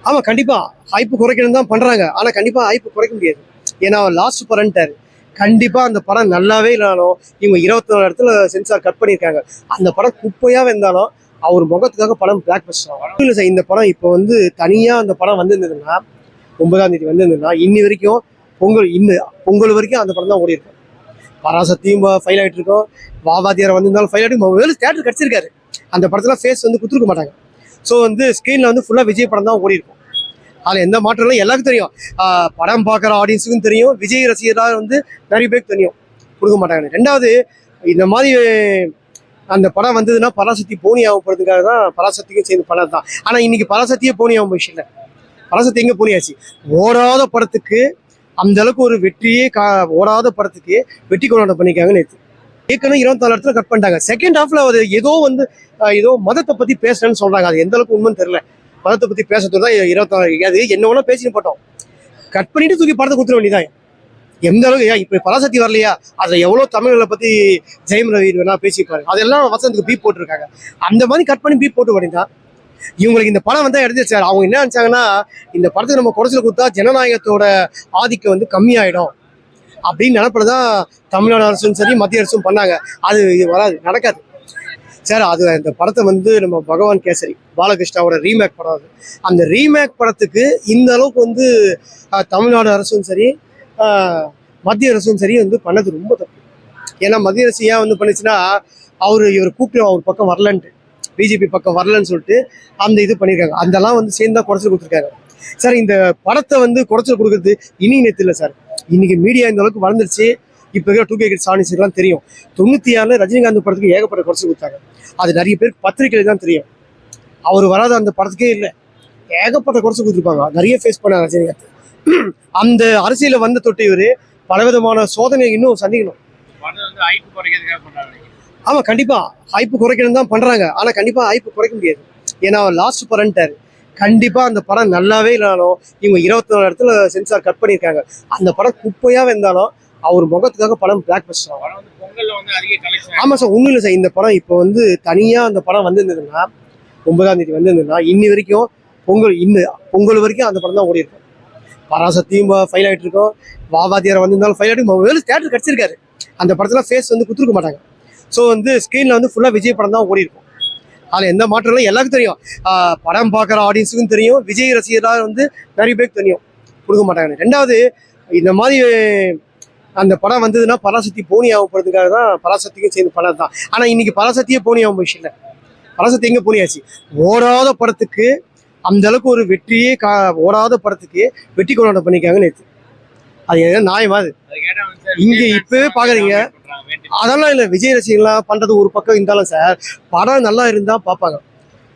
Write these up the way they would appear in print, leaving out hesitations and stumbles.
ஆமா கண்டிப்பா ஹைப் குறைக்கணும் தான் பண்றாங்க. ஆனா கண்டிப்பா ஹைப் குறைக்க முடியாது. ஏன்னா அவர் லாஸ்ட் படம்ட்டாரு. கண்டிப்பா அந்த படம் நல்லாவே இல்லைனாலும் இவங்க 24 இடத்துல சென்சார் கட் பண்ணியிருக்காங்க. அந்த படம் குப்பையா இருந்தாலும் அவர் முகத்துக்காக படம் பிளாக் பஸ்டர் ஆகும். இல்ல சார், இந்த படம் இப்போ வந்து தனியா அந்த படம் வந்திருந்ததுன்னா 9ஆம் தேதி வந்திருந்ததுன்னா இன்னி வரைக்கும் பொங்கல் வரைக்கும் அந்த படம் தான் ஓடி இருக்கும். பராசக்தியும் ஃபைல் ஆகிட்டு இருக்கோம். வாவாதியார் வந்திருந்தாலும் ஃபைல் ஆகிட்டு தேட்டர் கிடச்சிருக்காரு. அந்த படத்துல ஃபேஸ் வந்து குத்துருக்க மாட்டாங்க. ஸோ வந்து ஸ்க்ரீனில் வந்து ஃபுல்லாக விஜய் படம் தான் ஓடி இருக்கும். அதில் எந்த மாற்றம் இல்லை, எல்லாருக்கும் தெரியும். படம் பார்க்குற ஆடியன்ஸுக்கும் தெரியும், விஜய் ரசிகராக வந்து நிறைய பேருக்கு தெரியும். கொடுக்க மாட்டாங்க. ரெண்டாவது, இந்த மாதிரி அந்த படம் வந்ததுன்னா பராசக்தி போனி ஆகப்படுறதுக்காக தான் பராசக்திக்கும் சேர்ந்து படம் தான். ஆனால் இன்னைக்கு பராசக்தியே போனி ஆகும் விஷயம் இல்லை. பராசக்தி எங்கே போனியாச்சு? ஓடாத படத்துக்கு அந்த அளவுக்கு ஒரு வெற்றியே ஓடாத படத்துக்கு வெற்றி கொண்டாட்டம் பண்ணிக்காங்க. நேற்று ஏற்கனவே 24 இடத்துல கட் பண்ணிட்டாங்க. செகண்ட் ஹாஃப்ல அவர் ஏதோ மதத்தை பத்தி பேசுறேன்னு சொல்றாங்க. அது எந்த அளவுக்கு உண்மைன்னு தெரியல. மதத்தை பத்தி பேசுறது தான் 24 அது என்ன வேணா பேசிட்டு போட்டோம். கட் பண்ணிட்டு தூக்கி படத்தை கொடுத்துட வேண்டியதான். எந்த அளவுக்கு இப்ப பராசக்தி வரலையா, அதுல எவ்வளவு தமிழ்களை பத்தி ஜெயம் ரவி வேணா பேசிப்பாரு. அதெல்லாம் வசந்துக்கு பீப் போட்டிருக்காங்க. அந்த மாதிரி கட் பண்ணி பீப் போட்டு வேண்டியதான். இவங்களுக்கு இந்த படம் வந்து எடுத்து சார், அவங்க என்ன நினைச்சாங்கன்னா இந்த படத்துக்கு நம்ம குறைச்சல் கொடுத்தா ஜனநாயகத்தோட ஆதிக்கம் வந்து கம்மியாயிடும் அப்படின்னு நினைப்பதான் தமிழ்நாடு அரசும் சரி மத்திய அரசும் பண்ணாங்க. அது வராது, நடக்காது சார். அது அந்த படத்தை வந்து நம்ம பகவான் கேசரி பாலகிருஷ்ணாவோட ரீமேக் படம். அது அந்த ரீமேக் படத்துக்கு இந்த அளவுக்கு வந்து தமிழ்நாடு அரசும் சரி மத்திய அரசும் சரி வந்து பண்ணது ரொம்ப தப்பு. ஏன்னா மத்திய அரசு ஏன் வந்து பண்ணுச்சுன்னா, இவர் கூப்பிட்டு அவர் பக்கம் வரலன்ட்டு, பிஜேபி பக்கம் வரலன்னு சொல்லிட்டு அந்த இது பண்ணியிருக்காங்க. அதெல்லாம் வந்து சேர்ந்து தான் குறைச்சல் கொடுத்துருக்காங்க சார். இந்த படத்தை வந்து குறைச்சல் கொடுக்குறது இனி நேற்று இல்லை சார். இன்னைக்கு மீடியா இந்த அளவுக்கு வளர்ந்துருச்சு. இப்போ இருக்கிற 2K கிட்ஸ் ஆடியன்ஸுக்குலாம் தெரியும். 96 ரஜினிகாந்த் படத்துக்கு ஏகப்பட்ட குறைச்சல் கொடுத்தாங்க. அது நிறைய பேருக்கு பத்திரிகையில் தான் தெரியும். அவர் வராத அந்த படத்துக்கே இல்லை, ஏகப்பட்ட குறைச்சல் கொடுத்துருப்பாங்க. நிறைய ஃபேஸ் பண்ணாங்க ரஜினிகாந்த். அந்த அரசியல வந்த தொட்டு இவர் பலவிதமான சோதனை இன்னும் சந்திக்கணும். ஆமா கண்டிப்பா ஹைப் குறைக்கணும் தான் பண்றாங்க. ஆனா கண்டிப்பா ஹைப் குறைக்க முடியாது. ஏன்னா அவர் லாஸ்ட் படம்ட்டாரு. கண்டிப்பா அந்த படம் நல்லாவே இல்லைனாலும் இவங்க 24 இடத்துல சென்சார் கட் பண்ணியிருக்காங்க. அந்த படம் குப்பையா இருந்தாலும் அவர் முகத்துக்காக படம் பிளாக் பஸ்டர் ஆகும். ஆமா சார், ஒன்றும் இல்லை சார். இந்த படம் இப்போ வந்து தனியா அந்த படம் வந்திருந்ததுன்னா 9ஆம் தேதி வந்திருந்ததுன்னா இன்னி வரைக்கும் பொங்கல் வரைக்கும் அந்த படம் தான் ஓடி இருக்கும். பராசக்தியும் ஃபைல் ஆகிட்டு இருக்கோம். வாவாதியார் வந்திருந்தாலும் ஃபைல் ஆகிட்டு தேட்டர் கிடச்சிருக்காரு. அந்த படத்துல ஃபேஸ் வந்து குத்துருக்க மாட்டாங்க. ஸோ வந்து ஸ்க்ரீனில் வந்து ஃபுல்லாக விஜய் படம் தான் ஓடி இருக்கும். அதில் எந்த மாற்றம் இல்லை, எல்லாருக்கும் தெரியும். படம் பார்க்குற ஆடியன்ஸுக்கும் தெரியும், விஜய் ரசிகராக வந்து நிறைய பேருக்கு தெரியும். கொடுக்க மாட்டாங்க. ரெண்டாவது, இந்த மாதிரி அந்த படம் வந்ததுன்னா பராசக்தி போனி ஆகப்படுறதுக்காக தான் பராசக்திக்கும் சேர்ந்து படம் தான். ஆனால் இன்னைக்கு பராசக்தியே போனி ஆகும் விஷயம் இல்லை. பராசக்தி எங்கே போனியாச்சு? ஓடாத படத்துக்கு அந்த அளவுக்கு ஒரு வெற்றியே ஓடாத படத்துக்கு வெற்றி கொண்டாட்டம் பண்ணிக்காங்க நேற்று. அது எதாவது நியாயமா? அது இங்க இப்பவே பாக்குறீங்க. அதெல்லாம் இல்லை, விஜய் ரசிகர்கள்லாம் பண்றது ஒரு பக்கம் இருந்தாலும் சார், படம் நல்லா இருந்தா பார்ப்பாங்க.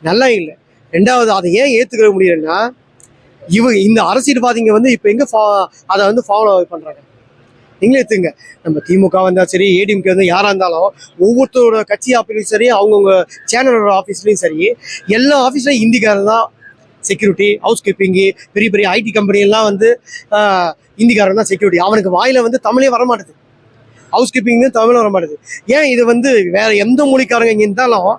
நல்லா இல்லை. ரெண்டாவது, அதை ஏன் ஏத்துக்க முடியலன்னா, இந்த அரசியல்வாதிங்க வந்து இப்ப எங்க அதை வந்து ஃபாலோ பண்றாங்க. நீங்களே எடுத்துங்க. நம்ம திமுக வந்தா சரி, ஏடிஎம்கே வந்து யாரா இருந்தாலும் ஒவ்வொருத்தரோட கட்சி ஆஃபீஸ்லையும் சரி, அவங்கவுங்க சேனலோட ஆஃபீஸ்லையும் சரி, எல்லா ஆஃபீஸ்லையும் இந்திக்காரர் தான் செக்யூரிட்டி, ஹவுஸ் கீப்பிங்கு, பெரிய பெரிய ஐடி கம்பெனி எல்லாம் வந்து இந்திக்காரன் தான் செக்யூரிட்டி. அவனுக்கு வாயில வந்து தமிழே வரமாட்டுது, ஹவுஸ் கீப்பிங் தமிழ் வரமாட்டுது. ஏன் இது வந்து வேற எந்த மொழிக்காரங்க இங்க இருந்தாலும்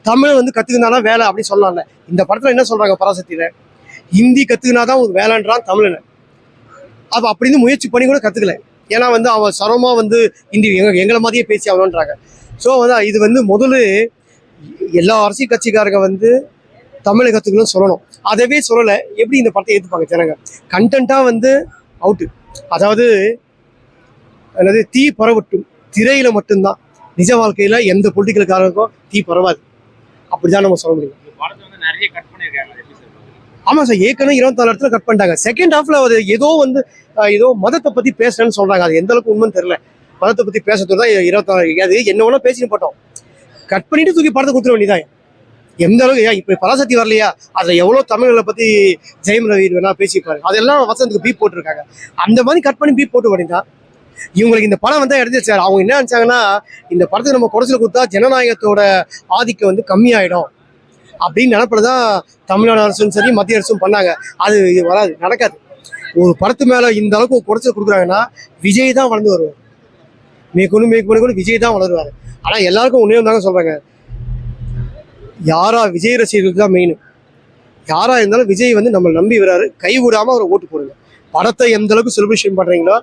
தமிழ் வந்து கத்துக்கினாதான் வேலை அப்படின்னு சொல்லலாம்ல. இந்த படத்துல என்ன சொல்றாங்க பராசக்தியில, ஹிந்தி கத்துக்கினாதான் ஒரு வேலைன்றான் தமிழன். அப்ப அப்படின்னு முயற்சி பண்ணி கூட கத்துக்கல. ஏன்னா வந்து அவன் சரமா வந்து ஹிந்தி எங்களை மாதிரியே பேசி ஆகணுன்றாங்க. ஸோ வந்து இது வந்து முதல்ல எல்லா அரசியல் கட்சிக்காரங்க வந்து தமிழை கற்றுக்கணும்னு சொல்லணும். அதவே சொல்லலை, எப்படி இந்த படத்தை ஏற்றுப்பாங்க ஜனங்க? கண்டென்ட்டாக வந்து அவுட்டு. அதாவது என்னது, தீ பரவட்டும் திரையில மட்டும்தான், நிஜ வாழ்க்கையில் எந்த பொலிட்டிக்கல்காரருக்கும் தீ பரவாது. அப்படிதான் நம்ம சொல்ல முடியும். ஆமாம் சார், ஏற்கனவே 24 இடத்துல கட் பண்ணிட்டாங்க. செகண்ட் ஹாஃப்ல அவர் ஏதோ மதத்தை பற்றி பேசுறேன்னு சொல்கிறாங்க. அது எந்த அளவுக்கு உண்மைன்னு தெரியல. மதத்தை பற்றி பேசுறது தான் 24 அது என்ன வேணா பேசிட்டு போட்டோம். கட் பண்ணிட்டு தூக்கி படத்தை கொடுத்துட வேண்டியதான். எந்த அளவுக்கு இப்போ பராசக்தி வரலையா, அதில் எவ்வளோ தமிழ்களை பற்றி ஜெயம் ரவி வேணா பேசிப்பாரு. அதெல்லாம் வசந்துக்கு பீப் போட்டிருக்காங்க. அந்த மாதிரி கட் பண்ணி பீப் போட்டு வேண்டியதான். இவங்களுக்கு இந்த படம் வந்து எடுத்து சார், அவங்க என்ன நினைச்சாங்கன்னா இந்த படத்துக்கு நம்ம குறைச்சல் கொடுத்தா ஜனநாயகத்தோட ஆதிக்கம் வந்து கம்மியாயிடும் அப்படின்னு நினைப்பதான் தமிழ்நாடு அரசும் சரி மத்திய அரசும் பண்ணாங்க. அது வராது, நடக்காது. ஒரு படத்து மேல இந்த அளவுக்கு குறைச்சல் கொடுக்குறாங்கன்னா விஜய் தான் வளர்ந்து வருவார். மேற்கொண்டு விஜய் தான் வளருவார். ஆனா எல்லாருக்கும் ஒன்னே தாங்க சொல்றாங்க, யாரா விஜய் ரசிகர்களுக்கு தான் மெயின். யாரா இருந்தாலும் விஜய் வந்து நம்ம நம்பி வராரு, கை விடாம அவரை ஓட்டு போடுங்க. படத்தை எந்த அளவுக்கு செலிப்ரேஷன் பண்றீங்களோ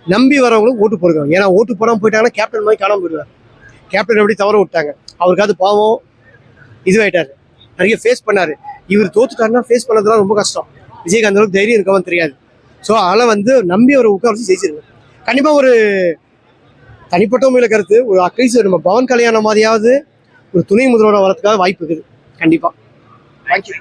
நம்பி வரவங்களும் ஓட்டு போடுங்க. ஏன்னா ஓட்டு போடாம போயிட்டாங்கன்னா கேப்டன் மாதிரி காணாம போயிடுவார். கேப்டன் எப்படி தவற விட்டாங்க, அவருக்காவது பாவம் இதுவாயிட்டாரு, நிறைய ஃபேஸ் பண்ணாரு. இவர் தோத்துட்டாருன்னா ஃபேஸ் பண்ணதெல்லாம் ரொம்ப கஷ்டம். விஜய்க்கு அந்த அளவுக்கு தைரியம் இருக்கவும் தெரியாது. ஸோ அதெல்லாம் வந்து நம்பி அவரை உட்கார வச்சு ஜெயிச்சிருங்க. கண்டிப்பா ஒரு தனிப்பட்ட முறையில் கருத்து, ஒரு அட்லீஸ்ட் நம்ம பவன் கல்யாணம் மாதிரியாவது ஒரு துணை முதல்வராக வரதுக்காக வாய்ப்பு இருக்குது கண்டிப்பா. தேங்க்யூ.